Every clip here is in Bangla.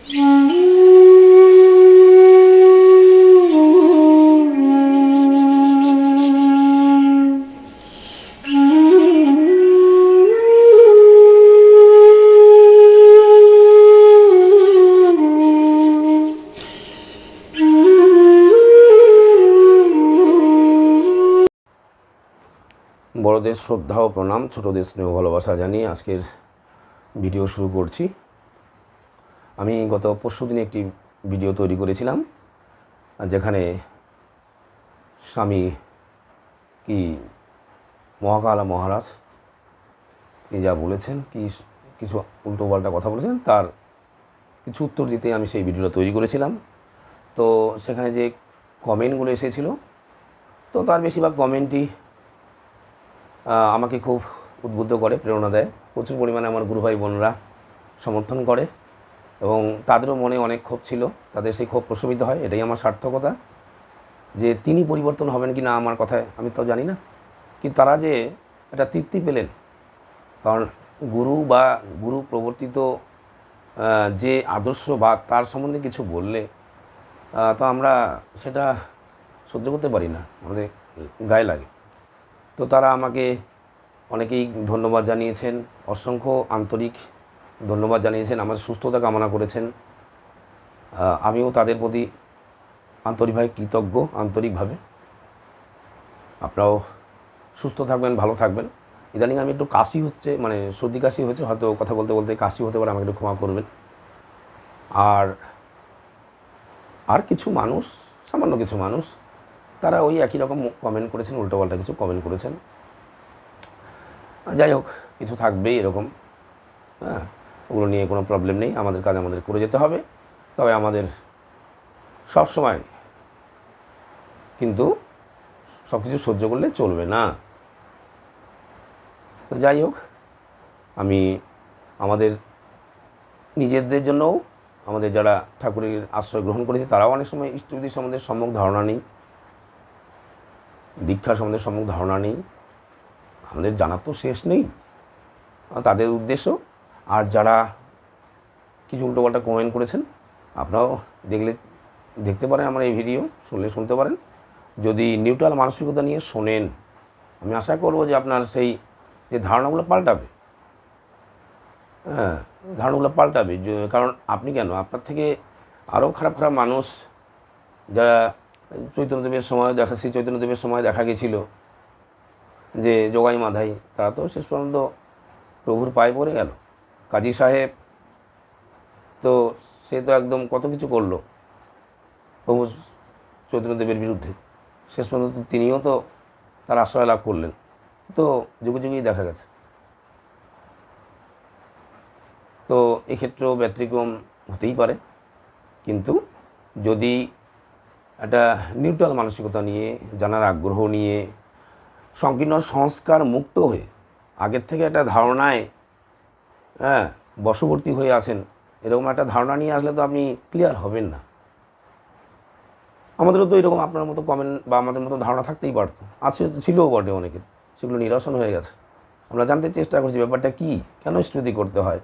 বড়দের শ্রদ্ধা ও প্রণাম, ছোটদের স্নেহ ভালোবাসা জানিয়ে আজকের ভিডিও শুরু করছি। আমি গত পরশুদিন একটি ভিডিও তৈরি করেছিলাম যেখানে স্বামী কি মহাকাল মহারাজ কি যা বলেছেন, কি কিছু উল্টোপাল্টা কথা বলেছেন, তার কিছু উত্তর দিতে আমি সেই ভিডিওটা তৈরি করেছিলাম। তো সেখানে যে কমেন্টগুলো এসেছিলো, তো তার বেশিরভাগ কমেন্টই আমাকে খুব উদ্বুদ্ধ করে, প্রেরণা দেয়। প্রচুর পরিমাণে আমার গুরু ভাই বোনরা সমর্থন করে এবং তাদেরও মনে অনেক ক্ষোভ ছিল, তাদের সেই ক্ষোভ প্রশমিত হয়। এটাই আমার সার্থকতা। যে তিনি পরিবর্তন হবেন কি না আমার কথায় আমি তো জানি না, কিন্তু তারা যে একটা তৃপ্তি পেলেন, কারণ গুরু প্রবর্তিত যে আদর্শ বা তার সম্বন্ধে কিছু বললে তো আমরা সেটা সহ্য করতে পারি না, আমাদের গায়ে লাগে। তো তারা আমাকে অনেকেই ধন্যবাদ জানিয়েছেন, অসংখ্য আন্তরিক ধন্যবাদ জানিয়েছেন, আমার সুস্থতা কামনা করেছেন। আমিও তাদের প্রতি আন্তরিকভাবে কৃতজ্ঞ। আন্তরিকভাবে আপনারাও সুস্থ থাকবেন, ভালো থাকবেন। ইদানিং আমি একটু কাশি হচ্ছে, মানে সর্দি কাশি হচ্ছে, হয়তো কথা বলতে বলতে কাশি হতে পারে, আমাকে একটু ক্ষমা করবেন। আর কিছু মানুষ, সামান্য কিছু মানুষ, তারা ওই একই রকম কমেন্ট করেছেন, উল্টোপাল্টা কিছু কমেন্ট করেছেন। যাই হোক, কিছু থাকবেই এরকম, হ্যাঁ, ওগুলো নিয়ে কোনো প্রবলেম নেই। আমাদের কাজ আমাদের করে যেতে হবে। তবে আমাদের সব সময় কিন্তু সব কিছু সহ্য করলে চলবে না। তো যাই হোক, আমি আমাদের নিজেদের জন্যও, আমাদের যারা ঠাকুরের আশ্রয় গ্রহণ করেছে তারাও অনেক সময় ইষ্টবিধি সম্বন্ধে সম্যক ধারণা নেই, দীক্ষা সম্বন্ধে সম্যক ধারণা নেই। আমাদের জানার তো শেষ নেই তাদের উদ্দেশ্য। আর যারা কিছু উল্টোপাল্টা কমেন্ট করেছেন, আপনারাও দেখতে পারেন আমার এই ভিডিও, শুনলে শুনতে পারেন। যদি নিউট্রাল মানসিকতা নিয়ে শোনেন, আমি আশা করব যে আপনার সেই যে ধারণাগুলো পাল্টাবে। হ্যাঁ, ধারণাগুলো পাল্টাবে, কারণ আপনি কেন, আপনার থেকে আরও খারাপ খারাপ মানুষ যারা চৈতন্যদেবের সময় শ্রী চৈতন্যদেবের সময় দেখা গেছিল যে যোগাই মাধাই, তারা তো শেষ পর্যন্ত প্রভুর পায়ে পড়ে গেল। কাজী সাহেব তো সে তো একদম কত কিছু করলো প্রভু চৈতন্যদেবের বিরুদ্ধে, শেষ পর্যন্ত তিনিও তো তার আশ্রয় লাভ করলেন। তো যুগে যুগেই দেখা গেছে। তো এক্ষেত্রেও ব্যতিক্রম হতেই পারে, কিন্তু যদি একটা নিউট্রাল মানসিকতা নিয়ে, জানার আগ্রহ নিয়ে, সংকীর্ণ সংস্কার মুক্ত হয়ে, আগের থেকে একটা ধারণায় বশবর্তী হয়ে আছেন, এরকম একটা ধারণা নিয়ে আসলে তো আপনি ক্লিয়ার হবেন না। আমাদেরও তো এরকম আপনার মতো কমেন্ট বা আমাদের মতো ধারণা থাকতেই পারতো, ছিলও বটে অনেকের, সেগুলো নিরসন হয়ে গেছে। আমরা জানতে চেষ্টা করছি ব্যাপারটা কী, কেন স্তুতি করতে হয়,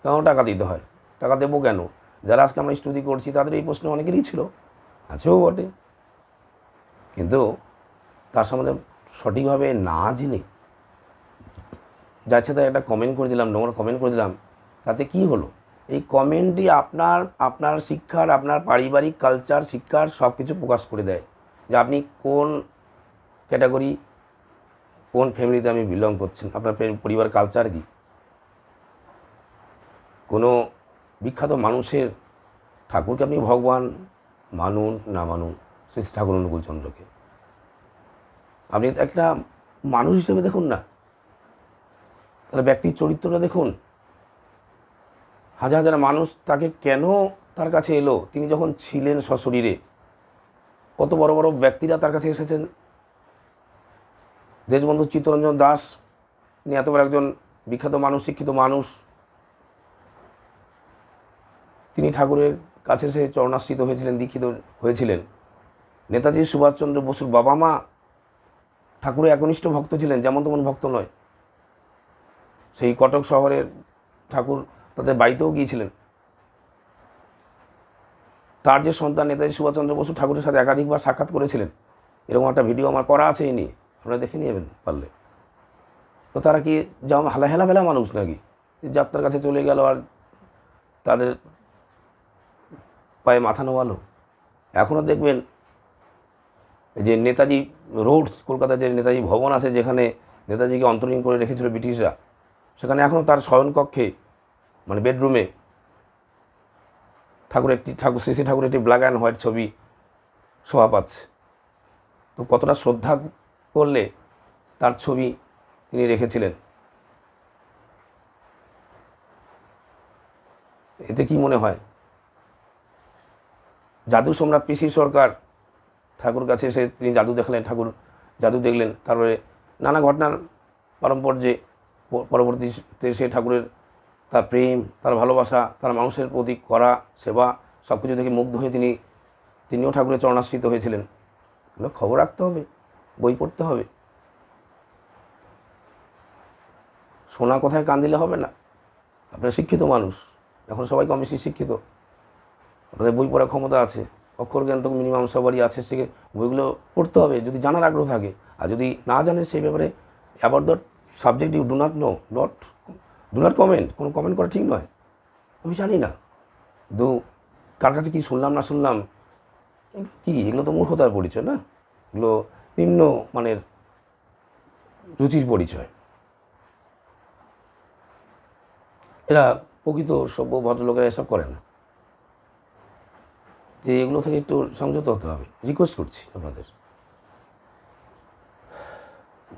কেন টাকা দিতে হয়, টাকা দেবো কেন। যারা আজকে আমরা স্তুতি করছি তাদের এই প্রশ্ন অনেকেরই ছিল, আছেও বটে, কিন্তু তার সম্বন্ধে সঠিকভাবে না জেনে যাচ্ছে তাই একটা কমেন্ট করে দিলাম, নোংরা কমেন্ট করে দিলাম, তাতে কি হলো? এই কমেন্টই আপনার শিক্ষার, আপনার পারিবারিক কালচার, শিক্ষার সব কিছু প্রকাশ করে দেয় যে আপনি কোন ক্যাটাগরি, কোন ফ্যামিলিতে আমি বিলং করছেন, আপনার পরিবার কালচার কী। কোনো বিখ্যাত মানুষের ঠাকুরকে আপনি ভগবান মানুন না মানুন, শ্রী ঠাকুর অনুকূলচন্দ্রকে আপনি একটা মানুষ হিসেবে দেখুন না, তাহলে ব্যক্তির চরিত্রটা দেখুন। হাজার হাজার মানুষ তাকে কেন তার কাছে এলো, তিনি যখন ছিলেন সশরীরে, কত বড় বড় ব্যক্তিরা তার কাছে এসেছেন। দেশবন্ধু চিত্তরঞ্জন দাস, তিনি এত বড় একজন বিখ্যাত মানুষ, শিক্ষিত মানুষ, তিনি ঠাকুরের কাছে এসে চরণাশ্রিত হয়েছিলেন, দীক্ষিত হয়েছিলেন। নেতাজি সুভাষচন্দ্র বসুর বাবা মা ঠাকুরের একনিষ্ঠ ভক্ত ছিলেন, যেমন তেমন ভক্ত নয়। সেই কটক শহরের ঠাকুর তাদের বাড়িতেও গিয়েছিলেন। তার যে সন্তান নেতাজি সুভাষচন্দ্র বসু ঠাকুরের সাথে একাধিকবার সাক্ষাৎ করেছিলেন, এরকম একটা ভিডিও আমার করা আছে, এই নিয়ে আপনারা দেখে নেবেন পারলে। তো তারা কি যেমন হেলাফেলা মানুষ নাকি যাত্রার কাছে চলে গেল আর তাদের পায়ে মাথা নোয়ালো? এখনও দেখবেন যে নেতাজি রোড, কলকাতার যে নেতাজি ভবন আছে, যেখানে নেতাজিকে অন্তরীণ করে রেখেছিল ব্রিটিশরা, সেখানে এখনও তার শয়নকক্ষে মানে বেডরুমে শ্রী ঠাকুরের একটি ব্ল্যাক অ্যান্ড হোয়াইট ছবি শোভা পাচ্ছে। তো কতটা শ্রদ্ধা করলে তার ছবি তিনি রেখেছিলেন। এতে কি মনে হয়? জাদু সম্রাট পিসি সরকার ঠাকুর কাছে এসে তিনি জাদু দেখলেন, ঠাকুর জাদু দেখলেন, তারপরে নানা ঘটনার পারম্পর্যে পরবর্তীতে সে ঠাকুরের তার প্রেম, তার ভালোবাসা, তার মানুষের প্রতি করা সেবা সব কিছু থেকে মুগ্ধ হয়ে তিনিও ঠাকুরের চরণাশ্রিত হয়েছিলেন। এগুলো খবর রাখতে হবে, বই পড়তে হবে। শোনা কথায় কান দিলে হবে না। আপনারা শিক্ষিত মানুষ, এখন সবাই কম বেশি শিক্ষিত, আপনাদের বই পড়ার ক্ষমতা আছে, অক্ষর জ্ঞান তো মিনিমাম সবারই আছে, সে বইগুলো পড়তে হবে যদি জানার আগ্রহ থাকে। আর যদি না জানেন সেই ব্যাপারে about the subject you do not comment, কোনো কমেন্ট করা ঠিক নয়। আমি জানি না, কার কাছে কী শুনলাম না শুনলাম কি, এগুলো তো মূর্খতার পরিচয় না, এগুলো নিম্ন মানের রুচির পরিচয়। এরা প্রকৃত সভ্য ভদ্রলোকেরা এসব করে না। যে এগুলো থেকে একটু সংযত হতে হবে, রিকোয়েস্ট করছি আপনাদের।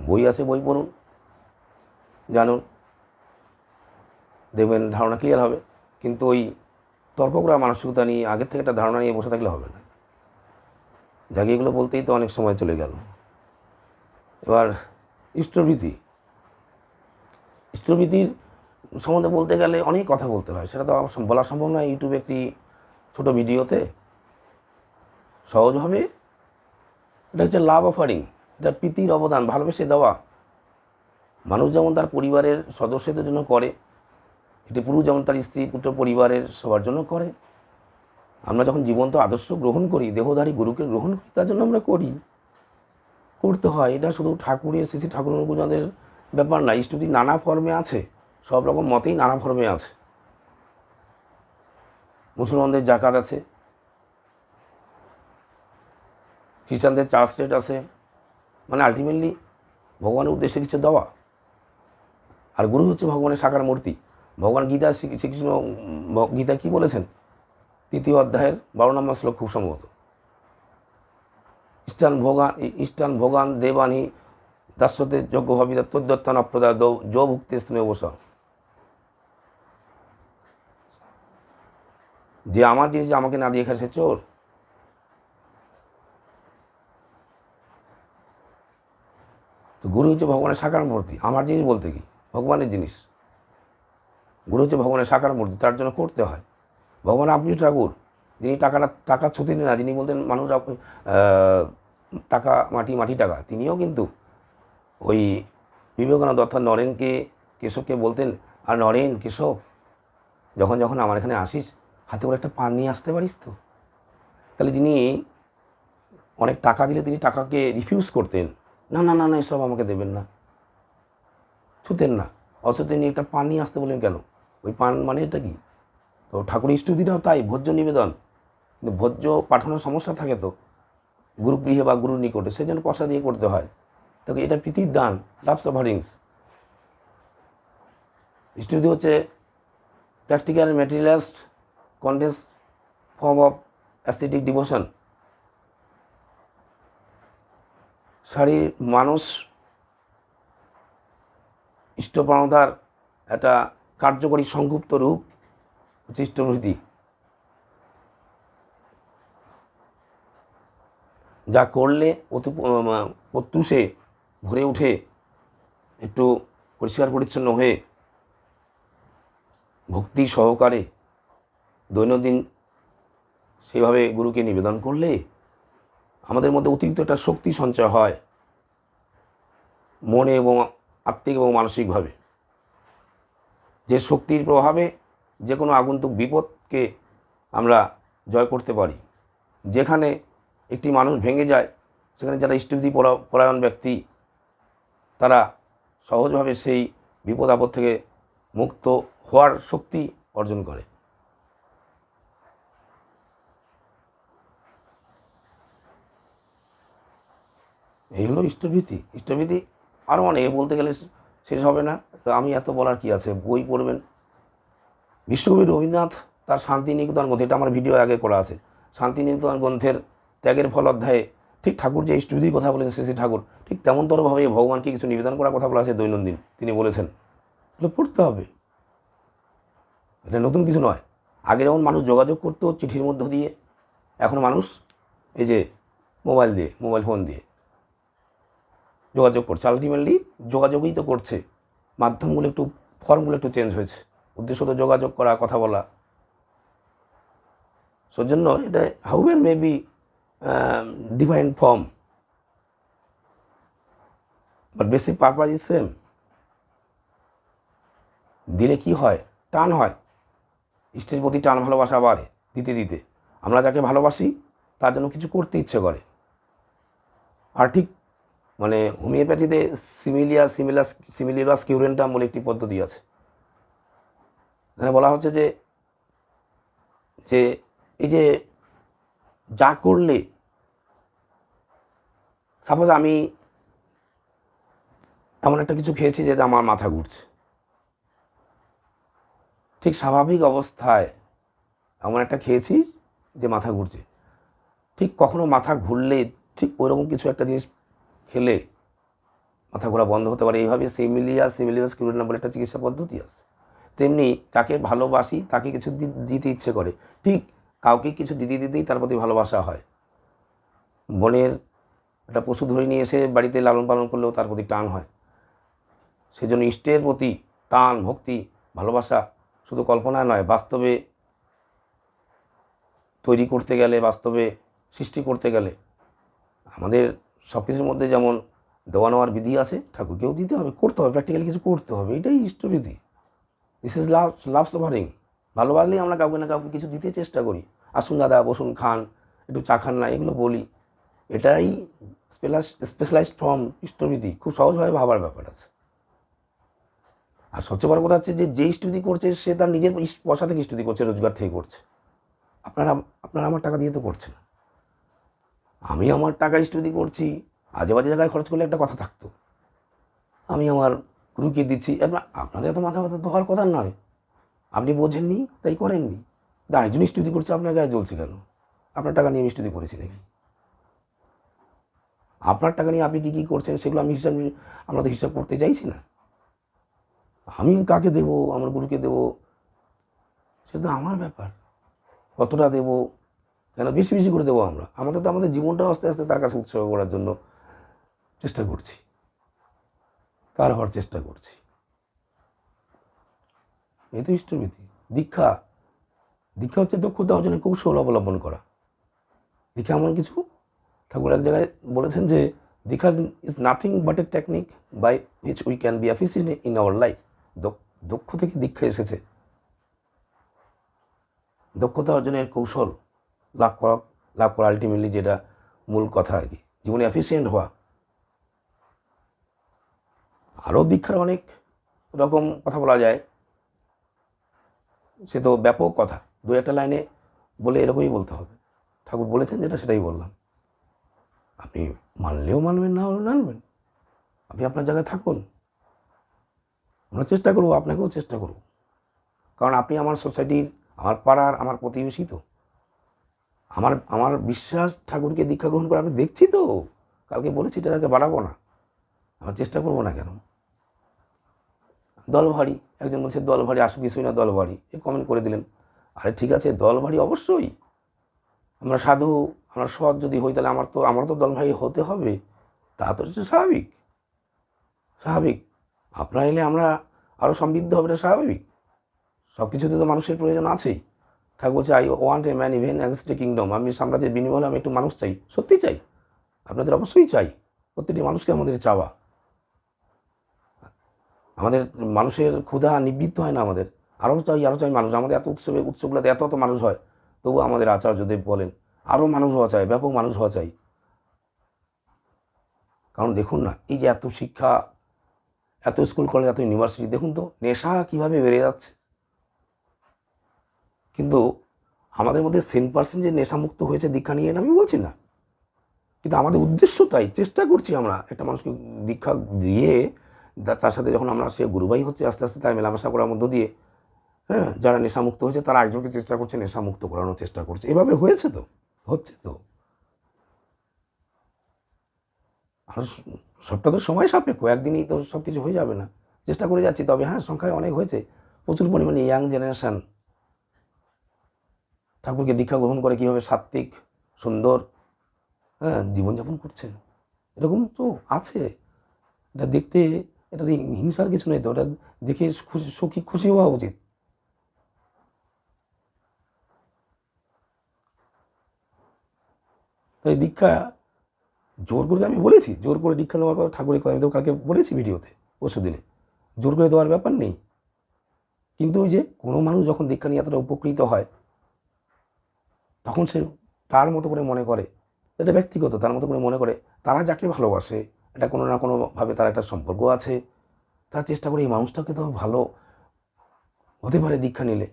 বই আছে, বই পড়ুন, জানুন, দেখবেন ধারণা ক্লিয়ার হবে। কিন্তু ওই তর্ক করা মানসিকতা নিয়ে আগের থেকে একটা ধারণা নিয়ে বসে থাকলে হবে না। যাকে এগুলো বলতেই তো অনেক সময় চলে গেল। এবার ইষ্টভীতির সম্বন্ধে বলতে গেলে অনেক কথা বলতে হয়, সেটা তো বলা সম্ভব নয় ইউটিউবে একটি ছোট ভিডিওতে। সহজভাবে এটা হচ্ছে লাভ অফারিং, এটা প্রীতির অবদান, ভালোবেসে দেওয়া। মানুষ যেমন তার পরিবারের সদস্যদের জন্য করে, এটি পুরুষ যেমন তার স্ত্রী পুত্র পরিবারের সবার জন্য করে। আমরা যখন জীবন্ত আদর্শ গ্রহণ করি, দেহধারী গুরুকে গ্রহণ করি, তার জন্য আমরা করতে হয়। এটা শুধু ঠাকুরের শ্রী ঠাকুর অনুকূলদের ব্যাপার না, ইষ্টভীতি নানা ফর্মে আছে, সব রকম মতেই নানা ফর্মে আছে। মুসলমানদের জাকাত আছে, খ্রিস্টানদের চার্চ রেট আছে, মানে আলটিমেটলি ভগবানের উদ্দেশ্যে কিছু দেওয়া। আর গুরু হচ্ছে ভগবানের সাকার মূর্তি। ভগবান গীতা, শ্রীকৃষ্ণ গীতা কী বলেছেন? 3য় অধ্যায়ের 12 নম্বর শ্লোক খুব সম্ভবত, ইষ্টান ভোগান দেবানি দাস্যতে যজ্ঞ ভাবিতা তদ্দত্তান অপ্রদায় যো ভুক্তি স্থানে অবসর। যে আমার জিনিস আমাকে না দিয়ে খায় সে চোর। তো গুরু হচ্ছে ভগবানের সাকার মূর্তি। আমার জিনিস বলতে কি? ভগবানের জিনিস। গুরু হচ্ছে ভগবানের সাকার মূর্তি, তার জন্য করতে হয়। ভগবান রামকৃষ্ণ ঠাকুর, যিনি টাকা ছুটি না, যিনি বলতেন মানুষ টাকা মাটি টাকা, তিনিও কিন্তু ওই বিবেকানন্দ অর্থাৎ কেশবকে বলতেন, আর নরেন কেশব, যখন আমার এখানে আসিস হাতে করে একটা পান নিয়ে আসতে পারিস তো। তাহলে যিনি অনেক টাকা দিলে তিনি টাকাকে রিফিউজ করতেন, না না না না এসব আমাকে দেবেন না, ছুতেন না, অথচ তিনি একটা পান নিয়ে আসতে বলেন কেন? ওই পান মানে এটা কি? তো ঠাকুর ইষ্টভীতিটাও তাই, ভোজ্য নিবেদন। কিন্তু ভোজ্য পাঠানোর সমস্যা থাকে তো গুরুগৃহে বা গুরুর নিকটে, সেই জন্য পয়সা দিয়ে করতে হয়। তাকে এটা প্রীতির দান, লাভস অফারিংস। ইষ্টভীতি হচ্ছে practical materialist condense form of aesthetic devotion. মানুষ ইষ্টপ্রণতার একটা কার্যকরী সংক্ষিপ্ত রূপ হচ্ছে ইষ্টভীতি, যা করলে প্রত্যুষে ভরে উঠে একটু পরিষ্কার পরিচ্ছন্ন হয়ে ভক্তি সহকারে দৈনন্দিন সেভাবে গুরুকে নিবেদন করলে আমাদের মধ্যে অতিরিক্ত একটা শক্তি সঞ্চয় হয়, মনে এবং আত্মিক এবং মানসিকভাবে। যে শক্তির প্রভাবে যে কোনো আগন্তুক বিপদকে আমরা জয় করতে পারি। যেখানে একটি মানুষ ভেঙে যায়, সেখানে যারা ইষ্টবিধি পরায়ণ ব্যক্তি তারা সহজভাবে সেই বিপদ আপদ থেকে মুক্ত হওয়ার শক্তি অর্জন করে। এই হলো ইষ্টভীতি। ইষ্টভীতি আরও অনেক বলতে গেলে শেষ হবে না, তো আমি এত বলার কি আছে, বই পড়বেন। বিশ্বকবি রবীন্দ্রনাথ তার শান্তিনিকেতন গ্রন্থ, এটা আমার ভিডিও আগে করা আছে, শান্তিনিকেতন গ্রন্থের ত্যাগের ফল অধ্যায়ে ঠিক ঠাকুর যে ইষ্টবিধির কথা বলেছেন শ্রী ঠাকুর, ঠিক তেমনতরভাবে ভগবানকে কিছু নিবেদন করার কথা বলা আছে দৈনন্দিন। তিনি বলেছেন এগুলো পড়তে হবে, এটা নতুন কিছু নয়। আগে যেমন মানুষ যোগাযোগ করতো চিঠির মধ্য দিয়ে, এখন মানুষ এই যে মোবাইল ফোন দিয়ে যোগাযোগ করছে। আলটিমেটলি যোগাযোগই তো করছে, মাধ্যমগুলো একটু, ফর্মগুলো একটু চেঞ্জ হয়েছে, উদ্দেশ্য তো যোগাযোগ করা, কথা বলা। সেজন্য এটা however may be different form, but basic purpose is same. দিলে কি হয়, টান হয়, ইষ্টের প্রতি টান ভালোবাসা বাড়ে দিতে দিতে। আমরা যাকে ভালোবাসি তার জন্য কিছু করতে ইচ্ছে করে। আর ঠিক মানে হোমিওপ্যাথিতে সিমিলিবাস কিউরেন্টাম বলে একটি পদ্ধতি আছে। এখানে বলা হচ্ছে যে যে এই যে যা করলে, সাপোজ আমি এমন একটা কিছু খেয়েছি যেটা আমার মাথা ঘুরছে, ঠিক স্বাভাবিক অবস্থায় এমন একটা খেয়েছি যে মাথা ঘুরছে, ঠিক কখনো মাথা ঘুরলে ঠিক ওইরকম কিছু একটা জিনিস খেলে মাথা ঘোরা বন্ধ হতে পারে। এইভাবে সিমিলিবাস কিউরেন্টাম বলে একটা চিকিৎসা পদ্ধতি আছে। তেমনি যাকে ভালোবাসি তাকে কিছু দিতে ইচ্ছে করে, ঠিক কাউকে কিছু দিতেই তার প্রতি ভালোবাসা হয়। বনের একটা পশু ধরে নিয়ে এসে বাড়িতে লালন পালন করলেও তার প্রতি টান হয়। সেজন্য ইষ্টের প্রতি টান, ভক্তি, ভালোবাসা শুধু কল্পনা নয়, বাস্তবে তৈরি করতে গেলে, বাস্তবে সৃষ্টি করতে গেলে আমাদের সব কিছুর মধ্যে যেমন দেওয়া নেওয়ার বিধি আছে, ঠাকুরকেও দিতে হবে, করতে হবে, প্র্যাকটিক্যালি কিছু করতে হবে। এটাই ইষ্টবিধি। This is love suffering. ভালোবাসলেই আমরা কাউকে না কাউকে কিছু দিতে চেষ্টা করি। আসুন দাদা, বসুন, খান, একটু চা খান না, এগুলো বলি। এটাই স্পেশালাইজড ফর্ম ইষ্টবিধি। খুব সহজভাবে ভাবার ব্যাপার আছে। আর সবচেয়ে বড় কথা হচ্ছে যে ইষ্টবিধি করছে সে তার নিজের পয়সা থেকে ইষ্টবিধি করছে, রোজগার থেকে করছে। আপনারা আমার টাকা দিয়ে তো করছেন। আমি আমার টাকা ইষ্টবিধি করছি, আজে বাজে জায়গায় খরচ করলে একটা কথা থাকতো। আমি আমার গুরুকে দিচ্ছি, আপনাদের এত মাথা ব্যথা তো হওয়ার কথা নয়। আপনি বোঝেননি তাই করেননি। আরেকজন স্তুতি করছে, আপনার গায়ে জ্বলছে কেন? আপনার টাকা নিয়ে আমি স্তুতি করেছি নাকি? আপনার টাকা নিয়ে আপনি কী করছেন সেগুলো আমরা তো হিসাব করতে চাইছি না। আমি কাকে দেবো, আমার গুরুকে দেবো, সেটা তো আমার ব্যাপার। কতটা দেবো, কেন বেশি বেশি করে দেবো? আমাদের তো আমাদের জীবনটাও আস্তে আস্তে তার কাছে উৎসর্গ করার জন্য চেষ্টা করছি, তার হওয়ার চেষ্টা করছি। এই তো ইষ্টবিধি। দীক্ষা হচ্ছে দক্ষতা অর্জনের কৌশল অবলম্বন করা। দীক্ষা এমন কিছু, ঠাকুর এক জায়গায় বলেছেন যে দীক্ষা is nothing but a technique by which we can be efficient in our life. দক্ষ থেকে দীক্ষা এসেছে। দক্ষতা অর্জনের কৌশল লাভ করা আলটিমেটলি যেটা মূল কথা আর কি, জীবনে এফিসিয়েন্ট হওয়া। আরও দীক্ষার অনেক রকম কথা বলা যায়, সে তো ব্যাপক কথা, দু একটা লাইনে বলে এরকমই বলতে হবে। ঠাকুর বলেছেন যেটা সেটাই বললাম। আপনি মানলেও মানবেন, না হলেও মানবেন। আপনি আপনার জায়গায় থাকুন, আমরা চেষ্টা করবো, আপনাকেও চেষ্টা করব। কারণ আপনি আমার সোসাইটির, আমার পাড়ার, আমার প্রতিবেশী তো। আমার বিশ্বাস ঠাকুরকে দীক্ষা গ্রহণ করে আমি দেখছি তো। কালকে বলেছি এটাকে বাড়াবো না, আমার চেষ্টা করবো না কেন? দল ভারী, একজন বলছে দল ভারী, আসো কিছুই না দল ভারী, এ কমেন্ট করে দিলেন। আরে ঠিক আছে, দল ভারী অবশ্যই। আমরা সাধু, আমরা সৎ যদি হই তাহলে আমার তো দল ভারী হতে হবে। তা তো স্বাভাবিক। আপনারা এলে আমরা আরও সমৃদ্ধ হবে, এটা স্বাভাবিক। সব কিছুতে তো মানুষের প্রয়োজন আছেই। ঠাকুর বলছে I want a man even against A kingdom. আমি সাম্রাজ্যের বিনিময়ে আমি একটু মানুষ চাই, সত্যি চাই। আপনাদের অবশ্যই চাই, প্রত্যেকটি মানুষকে আমাদের চাওয়া। আমাদের মানুষের ক্ষুধা নিবৃত্ত হয় না, আমাদের আরও চাই মানুষ। আমাদের এত উৎসবগুলোতে এত মানুষ হয়, তো তবু আমাদের আচার্যদেব বলেন আরও মানুষ হওয়া চাই, ব্যাপক মানুষ হওয়া চাই। কারণ দেখুন না, এই যে এত শিক্ষা, এত স্কুল কলেজ, এত ইউনিভার্সিটি, দেখুন তো নেশা কীভাবে বেড়ে যাচ্ছে। কিন্তু আমাদের মধ্যে 10% যে নেশামুক্ত হয়েছে দীক্ষা নিয়ে, আমি বলছি না, কিন্তু আমাদের উদ্দেশ্য তাই, চেষ্টা করছি আমরা একটা মানুষকে দীক্ষা দিয়ে তার সাথে যখন আমরা সে গুরুভাই হচ্ছে আস্তে আস্তে তার মেলামেশা করার মধ্য দিয়ে, হ্যাঁ, যারা নেশামুক্ত হয়েছে তারা একজনকে চেষ্টা করছে নেশামুক্ত করানোর চেষ্টা করছে। এভাবে হয়েছে তো, হচ্ছে তো। আর সবটা তো সময় সাপেক্ষ, একদিনই তো সব কিছু হয়ে যাবে না। চেষ্টা করে যাচ্ছি, তবে হ্যাঁ সংখ্যায় অনেক হয়েছে, প্রচুর পরিমাণে ইয়াং জেনারেশান ঠাকুরকে দীক্ষা গ্রহণ করে কীভাবে সাত্ত্বিক সুন্দর, হ্যাঁ, জীবনযাপন করছেন। এরকম তো আছে। এটা দেখতে, এটা হিংসার কিছু নেই তো, ওটা দেখে খুশি হওয়া উচিত। তাই দীক্ষা জোর করে, আমি বলেছি জোর করে দীক্ষা নেওয়ার কথা ঠাকুরের কথা, আমি তো কালকে বলেছি ভিডিওতে, পরশু দিনে, জোর করে দেওয়ার ব্যাপার নেই। কিন্তু ওই যে কোনো মানুষ যখন দীক্ষা নিয়ে এতটা উপকৃত হয়, তখন সে তার মতো করে মনে করে, এটা ব্যক্তিগত, তার মতো করে মনে করে তারা যাকে ভালোবাসে, এটা কোনো না কোনোভাবে তার একটা সম্পর্ক আছে, তার চেষ্টা করে এই মানুষটাকে তো ভালো হতে পারে দীক্ষা নিলে।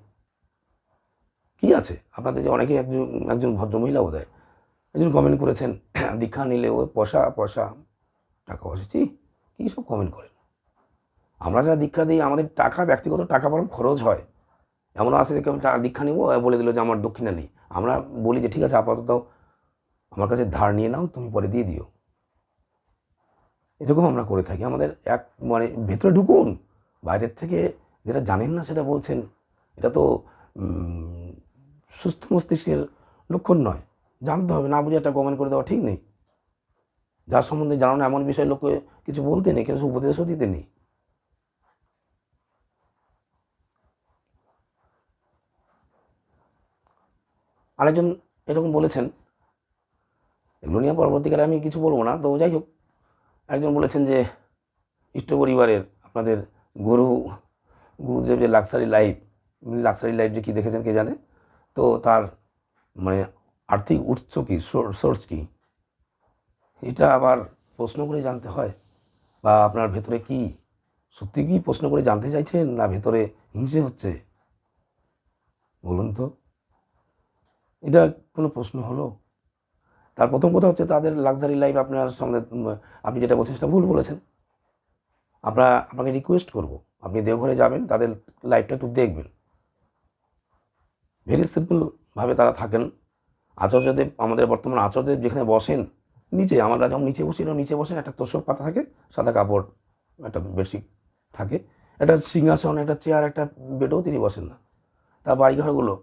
কি আছে আপনাদের যে অনেকে, একজন ভদ্রমহিলা বোধ হয় একজন কমেন্ট করেছেন, দীক্ষা নিলে ওই পয়সা টাকা পয়সা, কী সব কমেন্ট করেন। আমরা যারা দীক্ষা দিই, আমাদের টাকা, ব্যক্তিগত টাকা বরং খরচ হয়। এমনও আছে যে কেউ দীক্ষা নিব বলে দিল যে আমার দক্ষিণা নেই, আমরা বলি যে ঠিক আছে আপাতত আমার কাছে ধার নিয়ে নাও, তুমি পরে দিয়ে দিও। এরকম আমরা করে থাকি। আমাদের মানে ভেতরে ঢুকুন, বাইরের থেকে যেটা জানেন না সেটা বলছেন, এটা তো সুস্থ মস্তিষ্কের লক্ষণ নয়। জানতে হবে, না বুঝে একটা কমেন্ট করে দেওয়া ঠিক নেই। যার সম্বন্ধে জানো না এমন বিষয়ে লোককে কিছু বলতে নেই, কিছু উপদেশও দিতে নেই। আরেকজন এরকম বলেছেন, এগুলো নিয়ে পরবর্তীকালে আমি কিছু বলবো না, তো যাই হোক, একজন বলেছেন যে ইষ্ট পরিবারের আপনাদের গুরুদেব যে লাক্সারি লাইফ যে কী দেখেছেন কে জানে, তো তার মানে আর্থিক উৎস কী, সোর্স কী, এটা আবার প্রশ্ন করে জানতে হয়, বা আপনার ভেতরে কি সত্যি কি প্রশ্ন করে জানতে চাইছেন, না ভেতরে হিংসে হচ্ছে, বলুন তো, এটা কোনো প্রশ্ন হলো? তার প্রথম কথা হচ্ছে তাদের লাক্সারি লাইফ আপনার সামনে, আপনি যেটা বলছেন সেটা ভুল বলেছেন। আপনাকে রিকোয়েস্ট করব, আপনি দেওঘরে যাবেন, তাদের লাইফটা একটু দেখবেন। ভেরি সিম্পলভাবে তারা থাকেন। আচার্যদেব, আমাদের বর্তমান আচার্যদেব যেখানে বসেন, নিচে, আমরা যখন নিচে বসি, নিচে বসেন, একটা তোষক পাতা থাকে, সাদা কাপড়, একটা বেডশিট থাকে, একটা সিংহাসন, একটা চেয়ার, একটা বেডও তিনি বসেন না। তার বাড়িঘরগুলো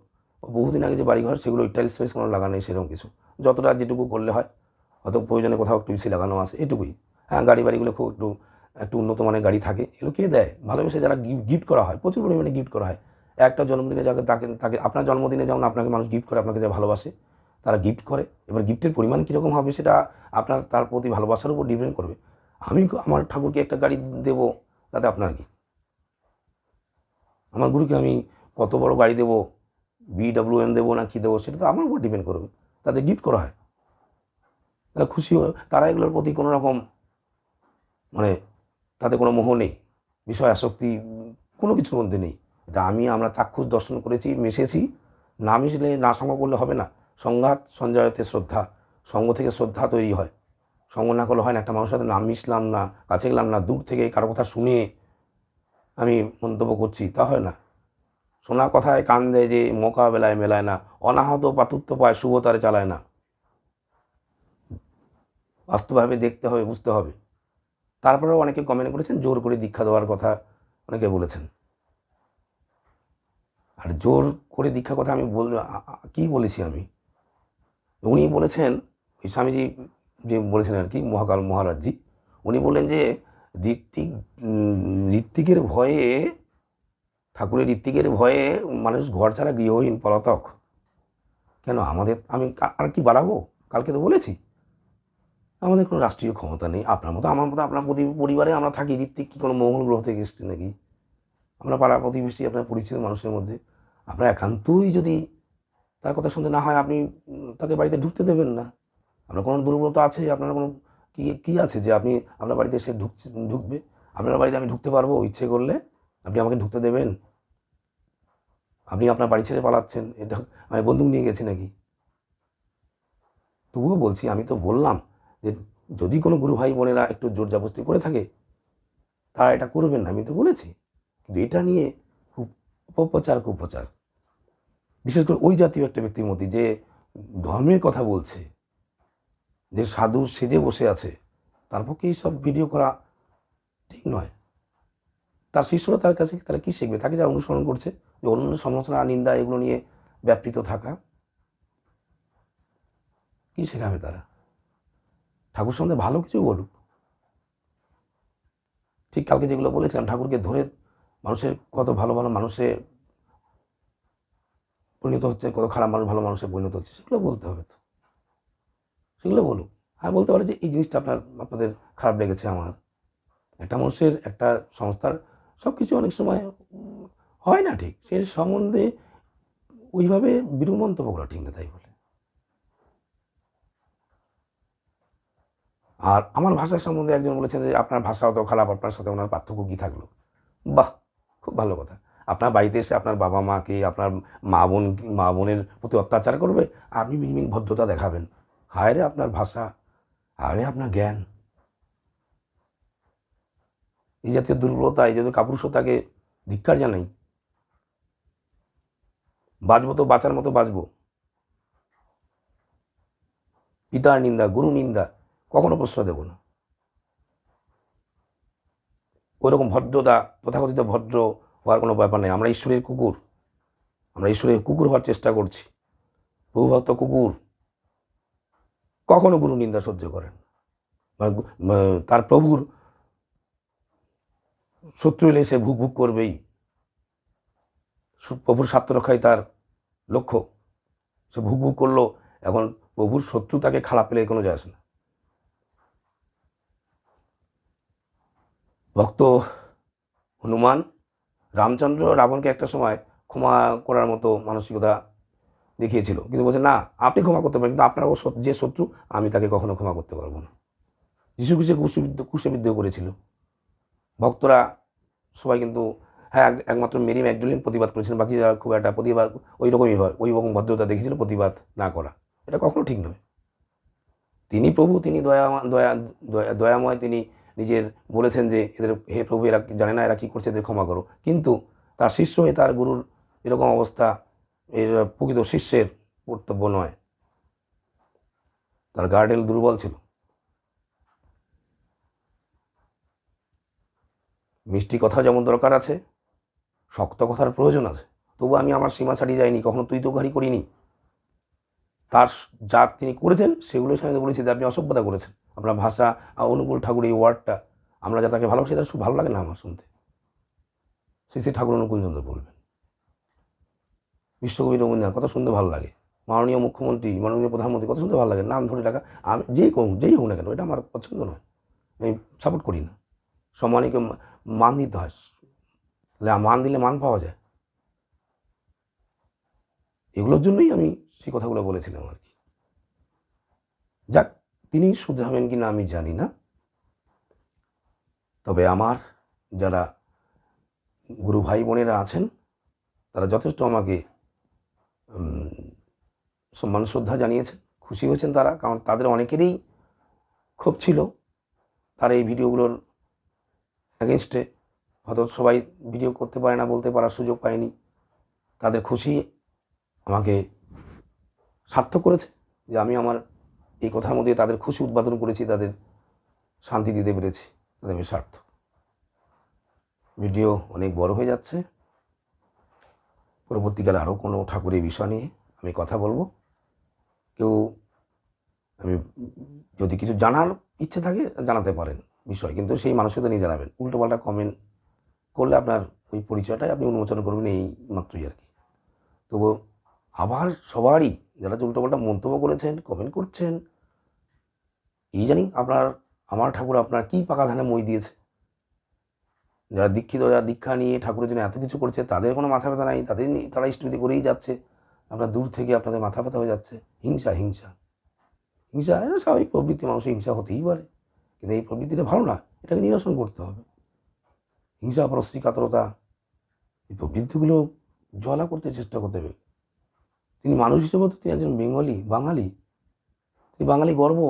বহুদিন আগে যে বাড়িঘর, সেগুলো টাইলস ফাইলস কোনো লাগানো নেই সেরকম কিছু, যতটা যেটুকু করলে হয়, হয়তো প্রয়োজনে কোথাও একটু বেশি লাগানো আছে, এটুকুই। হ্যাঁ, বাড়িগুলো খুব একটু উন্নত মানের গাড়ি থাকে, এগুলো কে দেয়? ভালোবেসে যারা গিফট করা হয়, প্রচুর পরিমাণে গিফট করা হয়। একটা জন্মদিনে যাকে তাকে আপনার জন্মদিনে যেমন আপনাকে মানুষ গিফট করে, আপনাকে যা ভালোবাসে তারা গিফট করে, এবার গিফটের পরিমাণ কীরকম হবে সেটা আপনার তার প্রতি ভালোবাসার উপর ডিপেন্ড করবে। আমি আমার ঠাকুরকে একটা গাড়ি দেবো, তাতে আপনার কি? আমার গুরুকে আমি কত বড় গাড়ি দেবো, BWM দেবো না কী দেবো, সেটা তো আমার উপর ডিপেন্ড করবে। তাদের গিফট করা হয়, তারা খুশি হয়, তারা এগুলোর প্রতি কোনো রকম মানে তাতে কোনো মোহ নেই, বিষয় আসক্তি কোনো কিছুর মধ্যে নেই। আমরা চাক্ষুষ দর্শন করেছি, মিশেছি, না মিশলে, না সঙ্গ করলে হবে না। সংঘাত সঞ্জয়তে শ্রদ্ধা, সঙ্গ থেকে শ্রদ্ধা তৈরি হয়, সঙ্গ না করলে হয় না। একটা মানুষের সাথে না মিশলাম না, কাছে গেলাম না, দূর থেকে কারো কথা শুনে আমি মন্তব্য করছি, তা হয় না। শোনা কথায় কান দেয় যে মোকাবেলায় মেলায় না, অনাহত পাতুত্ব পায় শুভতারে চালায় না। বাস্তবভাবে দেখতে হবে, বুঝতে হবে। তারপরেও অনেকে কমেন্ট করেছেন জোর করে দীক্ষা দেওয়ার কথা অনেকে বলেছেন। আর জোর করে দীক্ষার কথা আমি কী বলেছি আমি? উনি বলেছেন, ওই স্বামীজি যে বলেছেন আর কি, মহাকাল মহারাজজি, উনি বললেন যে ঋত্বিকের ভয়ে, ঠাকুরের ঋত্বিকের ভয়ে মানুষ ঘর ছাড়া গৃহহীন পলাতক। কেন আমাদের, আমি আর কি বাড়াবো? কালকে তো বলেছি আমাদের কোনো রাষ্ট্রীয় ক্ষমতা নেই। আপনার মতো আমার মতো আপনার পরিবারে আমরা থাকি, ঋত্বিক কি কোনো মঙ্গল গ্রহ থেকে এসছে নাকি? আমরা পাড়া প্রতিবেশী, আপনার পরিচিত মানুষের মধ্যে। আপনার একান্তই যদি তার কথা শুনতে না হয় আপনি তাকে বাড়িতে ঢুকতে দেবেন না। আপনার কোনো দুর্বলতা আছে, আপনার কোনো কী আছে যে আপনি আপনার বাড়িতে এসে ঢুকবে? আপনার বাড়িতে আমি ঢুকতে পারবো ইচ্ছে করলে? আপনি আমাকে ঢুকতে দেবেন? আপনি আপনার বাড়ি ছেড়ে পালাচ্ছেন, এটা আমি বন্দুক নিয়ে গেছি নাকি? তবুও বলছি, আমি তো বললাম যে যদি কোনো গুরু ভাই বোনেরা একটু জোর জবরদস্তি করে থাকে তারা এটা করবেন না, আমি তো বলেছি। কিন্তু এটা নিয়ে খুব কুপ্রচার, বিশেষ করে ওই জাতীয় একটা ব্যক্তির মধ্যে যে ধর্মের কথা বলছে, যে সাধু সেজে বসে আছে, তার পক্ষে এইসব ভিডিও করা ঠিক নয়। তার শিষ্যরা তার কাছে তারা কী শিখবে? তাকে যারা অনুসরণ করছে, যে অন্য সমালোচনা নিন্দা এগুলো নিয়ে ব্যাপৃত থাকা, কী শেখাবে তারা? ঠাকুর সম্বন্ধে ভালো কিছু বলুক। ঠিক কালকে যেগুলো বলেছিলাম, ঠাকুরকে ধরে মানুষের কত ভালো ভালো মানুষে পরিণত হচ্ছে, কত খারাপ মানুষ ভালো মানুষে পরিণত হচ্ছে, সেগুলো বলতে হবে। তো সেগুলো বলুক। হ্যাঁ, বলতে পারে যে এই জিনিসটা আপনাদের খারাপ লেগেছে। আমার একটা মানুষের, একটা সংস্থার সব কিছু অনেক সময় হয় না ঠিক, সে সম্বন্ধে ওইভাবে বিরূপ মন্তব্য করা ঠিক না, তাই বলে। আর আমার ভাষার সম্বন্ধে একজন বলেছেন যে আপনার ভাষা অত খারাপ, আপনার সাথে ওনার পার্থক্য কী থাকলো? বাহ, খুব ভালো কথা। আপনার বাড়িতে এসে আপনার বাবা মাকে, আপনার মা বোনের প্রতি অত্যাচার করবে, আপনি মিনমিন ভদ্রতা দেখাবেন। হায় রে আপনার ভাষা, হায় রে আপনার জ্ঞান। এই জাতীয় দুর্বলতা, এই জাতীয় কাপুরুষতাকে ধিক্কার জানাই। বাঁচবো তো বাঁচার মতো বাঁচবো। পিতার নিন্দা, গুরু নিন্দা কখনো প্রশ্রয় দেব না। ওইরকম ভদ্রতা, তথাকথিত ভদ্র হওয়ার কোনো ব্যাপার নেই। আমরা ঈশ্বরের কুকুর, আমরা ঈশ্বরের কুকুর হওয়ার চেষ্টা করছি। প্রভুভক্ত কুকুর কখনো গুরু নিন্দা সহ্য করেন। তার প্রভুর শত্রু এলে সে ভুক ভুক করবেই। প্রভুর স্বার্থ রক্ষাই তার লক্ষ্য। সে ভুক ভুক করলো, এখন প্রভুর শত্রু তাকে খারাপ পেলে কোনো যায় আসে না। ভক্ত হনুমান, রামচন্দ্র রাবণকে একটা সময় ক্ষমা করার মতো মানসিকতা দেখিয়েছিল, কিন্তু বলছে না, আপনি ক্ষমা করতে পারেন, কিন্তু আপনার যে শত্রু আমি তাকে কখনো ক্ষমা করতে পারবো না। যিশু কুশবিদ্ধ করেছিল। ভক্তরা সবাই কিন্তু, হ্যাঁ, একমাত্র মেরি ম্যাগডালিন প্রতিবাদ করেছিলেন, বাকি খুব একটা প্রতিবাদ ওই রকম ভদ্রতা দেখেছিল, প্রতিবাদ না করা। এটা কখনো ঠিক নয়। তিনি প্রভু, তিনি দয়াময়, তিনি নিজের বলেছেন যে এদের, হে প্রভু, এরা জানে না এরা কী করছে, এদের ক্ষমা করো। কিন্তু তার শিষ্য হয়ে তার গুরুর এরকম অবস্থা, এর প্রকৃত শিষ্যের কর্তব্য নয়। তার গার্ডেল দুর্বল ছিল। মিষ্টি কথা যেমন দরকার আছে, শক্ত কথার প্রয়োজন আছে। তবু আমি আমার সীমা ছাড়িয়ে যাইনি, কখনো তুই তো গাড়ি করিনি। তার যা তিনি করেছেন সেগুলোর সঙ্গে বলেছি যে আপনি অসভ্যতা করেছেন। আপনার ভাষা, অনুকূল ঠাকুর এই ওয়ার্ডটা, আমরা যা তাকে ভালোবাসি তার খুব ভালো লাগে না আমার শুনতে। শ্রী ঠাকুর অনুকূল চন্দ্র বলবেন, বিশ্বকবি রবীন্দ্রনাথ কত সুন্দর ভালো লাগে, মাননীয় মুখ্যমন্ত্রী, মাননীয় প্রধানমন্ত্রী কত সুন্দর ভালো লাগে, নাম ধরে ডাকা। আমি যেই হোক না কেন, এটা আমার পছন্দ নয়, আমি সাপোর্ট করি না। সম্মানীকে মান দিতে হয়, মান দিলে মান পাওয়া যায়। এগুলোর জন্যই আমি সেই কথাগুলো বলেছিলাম আর কি। যাক, তিনি শুধরাবেন কি না আমি জানি না, তবে আমার যারা গুরু ভাই বোনেরা আছেন তারা যথেষ্ট আমাকে সম্মান শ্রদ্ধা জানিয়েছেন, খুশি হয়েছেন তারা, কারণ তাদের অনেকেরই ক্ষোভ ছিল তার এই ভিডিওগুলোর অ্যাগেনস্টে। হয়তো সবাই ভিডিও করতে পারে না, বলতে পারার সুযোগ পায়নি। তাদের খুশি আমাকে সার্থক করেছে যে আমি আমার এই কথার মধ্যে তাদের খুশি উদ্বোধন করেছি, তাদের শান্তি দিতে পেরেছি, তাদের আমি সার্থক। ভিডিও অনেক বড় হয়ে যাচ্ছে, পরবর্তীকালে আরও কোনো ঠাকুরের বিষয় নিয়ে আমি কথা বলবো। কেউ আমি যদি কিছু জানার ইচ্ছে থাকে জানাতে পারেন বিষয়, কিন্তু সেই মানসিকতা নিয়ে জানাবেন। উল্টোপাল্টা কমেন্ট করলে আপনার ওই পরিচয়টাই আপনি উন্মোচন করবেন, এই মাত্রই আর কি। তবু আবার সবারই যারা উল্টোপাল্টা মন্তব্য করেছেন, কমেন্ট করছেন, এই জানি আমার ঠাকুর আপনার কী পাকা ধানে মই দিয়েছে। যারা দীক্ষিত, যারা দীক্ষা নিয়ে ঠাকুরের জন্য এত কিছু করছে, তাদের কোনো মাথা ব্যথা নাই, তারা ইষ্টবিধি করেই যাচ্ছে। আপনার দূর থেকে আপনাদের মাথা ব্যথা হয়ে যাচ্ছে হিংসা হিংসা হিংসা, এটা স্বাভাবিক প্রবৃত্তি, মানুষের হিংসা হতেই পারে, কিন্তু এই প্রবৃত্তিটা ভালো না, এটাকে নিরসন করতে হবে। হিংসা, পরশ্রী, কাতরতা, এই প্রবৃত্তিগুলো জ্বালা করতে চেষ্টা করতে হবে। তিনি মানুষ হিসেবে তো তিনি একজন বাঙালি, তিনি বাঙালি গর্ব।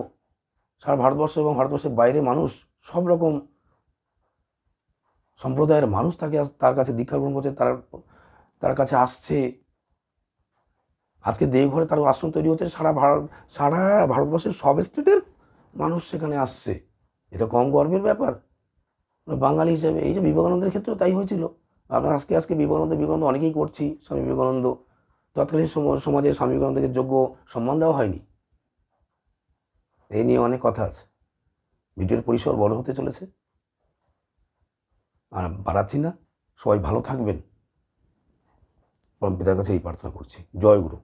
সারা ভারতবর্ষ এবং ভারতবর্ষের বাইরে মানুষ, সব রকম সম্প্রদায়ের মানুষ তার কাছে দীক্ষা গ্রহণ করছে, তার কাছে আসছে। আজকে দেওঘরে তার আশ্রম তৈরি হচ্ছে, সারা ভারতবর্ষের সব স্টেটের মানুষ সেখানে আসছে। এটা কম গর্বের ব্যাপার? বাঙালি হিসেবে এই যে বিবেকানন্দের ক্ষেত্রেও তাই হয়েছিল। আমরা আজকে বিবেকানন্দ অনেকেই করছি, স্বামী বিবেকানন্দ, তৎকালীন সমাজে স্বামী বিবেকানন্দকে যোগ্য সম্মান দেওয়া হয়নি। এই নিয়ে অনেক কথা আছে। ভিডিওর পরিসর বড় হতে চলেছে, আর বাড়াচ্ছি না। সবাই ভালো থাকবেন, পরম পিতার কাছে এই প্রার্থনা করছি। জয় গুরু।